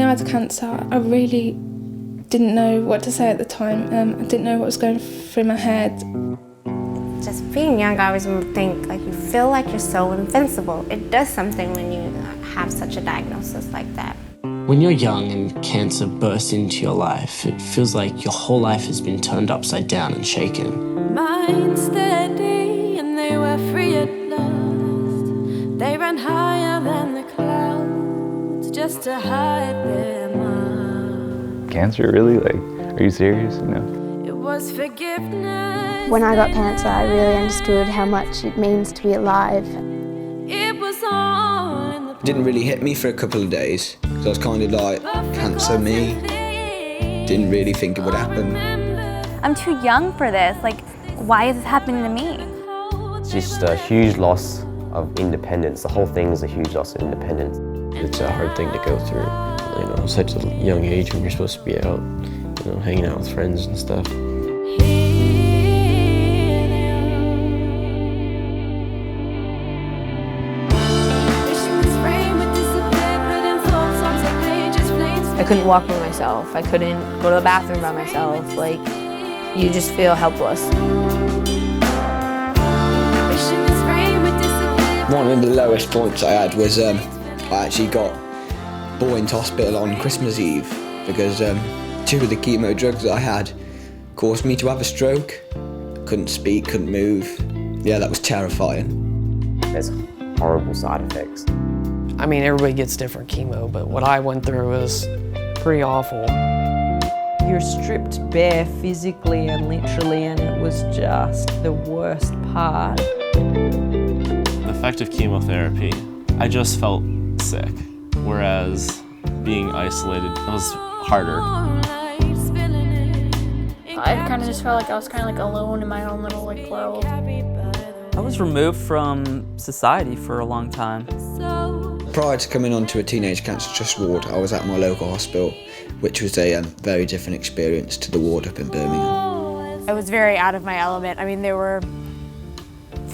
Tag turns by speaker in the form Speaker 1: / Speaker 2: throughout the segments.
Speaker 1: I had cancer, I really didn't know what to say at the time. I didn't know what was going through my head.
Speaker 2: Just being young, I always think, like, you feel like you're so invincible. It does something when you have such a diagnosis like that.
Speaker 3: When you're young and cancer bursts into your life, it feels like your whole life has been turned upside down and shaken.
Speaker 4: Mind steady, and they were free at last. They ran higher than the clouds just to hide their mind.
Speaker 5: Cancer, really? Like, are you serious? No.
Speaker 4: It was forgiveness.
Speaker 6: When I got cancer, I really understood how much it means to be alive.
Speaker 4: It was all in the
Speaker 7: It didn't really hit me for a couple of days, because I was kind of like, cancer me? Didn't really think it would happen.
Speaker 8: I'm too young for this. Like, why is this happening to me?
Speaker 9: It's just a huge loss of independence. The whole thing is a huge loss of independence.
Speaker 10: It's a hard thing to go through, you know, such a young age when you're supposed to be out, you know, hanging out with friends and stuff.
Speaker 11: I couldn't walk by myself. I couldn't go to the bathroom by myself. Like, you just feel helpless.
Speaker 7: One of the lowest points I had was I actually got brought into hospital on Christmas Eve because 2 of the chemo drugs that I had caused me to have a stroke. Couldn't speak, couldn't move. Yeah, that was terrifying.
Speaker 9: There's horrible side effects.
Speaker 12: I mean, everybody gets different chemo, but what I went through was pretty awful.
Speaker 13: You're stripped bare physically and literally, and it was just the worst part.
Speaker 14: The effect of chemotherapy, I just felt sick, whereas being isolated was harder.
Speaker 15: I kind of just felt like I was kind of like alone in my own little like world.
Speaker 16: I was removed from society for a long time.
Speaker 7: Prior to coming onto a teenage cancer trust ward, I was at my local hospital, which was a very different experience to the ward up in Birmingham.
Speaker 2: I was very out of my element. I mean, there were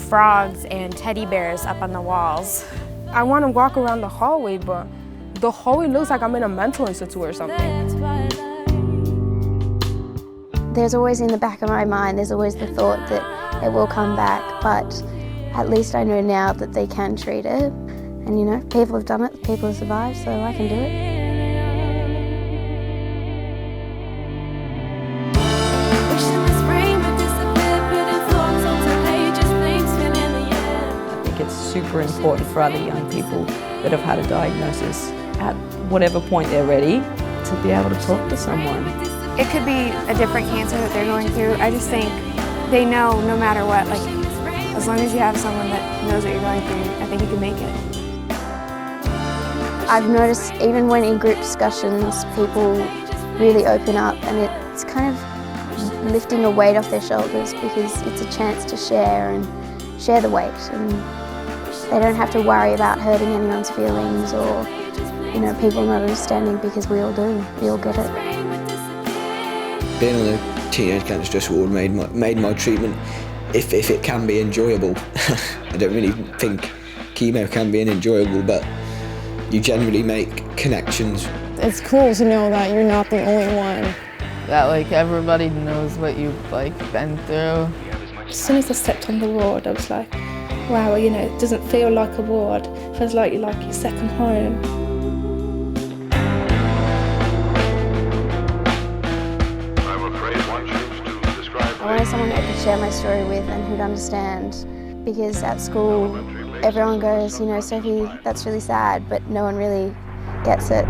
Speaker 2: frogs and teddy bears up on the walls.
Speaker 17: I want to walk around the hallway, but the hallway looks like I'm in a mental institute or something.
Speaker 6: There's always in the back of my mind, there's always the thought that it will come back, but at least I know now that they can treat it. And you know, people have done it, people have survived, so I can do it.
Speaker 13: I think it's super important for other young people that have had a diagnosis at whatever point they're ready to be able to talk to someone.
Speaker 2: It could be a different cancer that they're going through. I just think they know no matter what, like, as long as you have someone that knows what you're going through, I think you can make it.
Speaker 6: I've noticed even when in group discussions, people really open up, and it's kind of lifting a weight off their shoulders because it's a chance to share and share the weight, and they don't have to worry about hurting anyone's feelings or, you know, people not understanding, because we all do, we all get it.
Speaker 7: Being on the teenage cancer trust ward made my treatment, if it can be enjoyable. I don't really think chemo can be enjoyable, but you generally make connections.
Speaker 18: It's cool to know that you're not the only one.
Speaker 19: That like everybody knows what you've like been through.
Speaker 1: As soon as I stepped on the ward, I was like, wow, you know, it doesn't feel like a ward. It feels like you're like your second home.
Speaker 6: I wanted someone that I could share my story with and who'd understand, because at school everyone goes, you know, Sophie, that's really sad, but no one really gets it.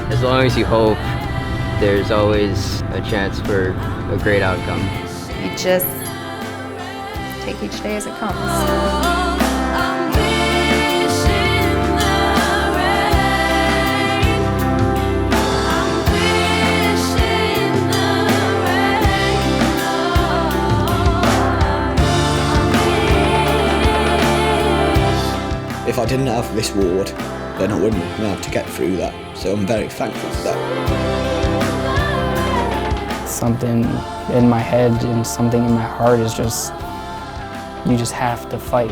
Speaker 20: As long as you hope, there's always a chance for a great outcome.
Speaker 2: You just take each day as it comes.
Speaker 4: I'm wishing
Speaker 7: if I didn't have this ward, then I wouldn't have been able to get through that. So I'm very thankful for that.
Speaker 21: Something in my head and something in my heart is just, you just have to fight.